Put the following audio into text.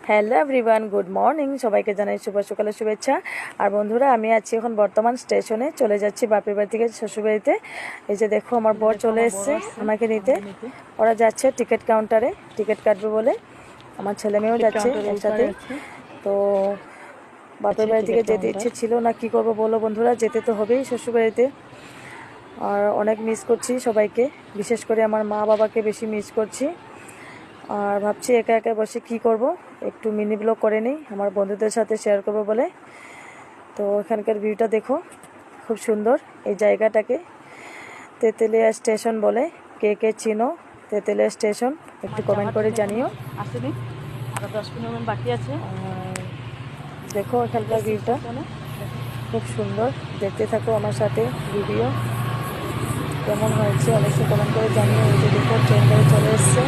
Hello everyone, good morning. সবাইকে জানাই শুভ সকালের শুভেচ্ছা। আর বন্ধুরা, আমি আছি এখন বর্তমান স্টেশনে, চলে যাচ্ছি বাপের বাড়ি থেকে শ্বশুরবাড়িতে। এই যে দেখো, আমার বর চলে এসছে আমাকে নিতে। ওরা যাচ্ছে টিকিট কাউন্টারে টিকিট কাটবে বলে। আমার ছেলে মেয়েও যাচ্ছে একসাথে। তো বাপের বাড়ি থেকে যেতে ইচ্ছে ছিল না, কি করব বলো বন্ধুরা, যেতে তো হবেই শ্বশুরবাড়িতে। আর অনেক মিস করছি সবাইকে, বিশেষ করে আমার মা বাবাকে বেশি মিস করছি। আর ভাবছি একা একা বসে কি করব, একটু মিনি ব্লগ করে নিই, আমার বন্ধুদের সাথে শেয়ার করব বলে। তো এখানকার ভিউটা দেখো, খুব সুন্দর এই জায়গাটাকে। তেঁতুলিয়া স্টেশন বলে, কে কে চিনো তেঁতুলিয়া স্টেশন একটু কমেন্ট করে জানিও। আসেনি, আরো 10-15 মিনিট বাকি আছে। দেখো এখানকার ভিউটা খুব সুন্দর, দেখতে থাকো আমার সাথে ভিডিও। কেমন হয়েছে অবশ্যই কমেন্ট করে জানিও। এই যে দেখো ট্রেন গাড়ি চলে এসছে।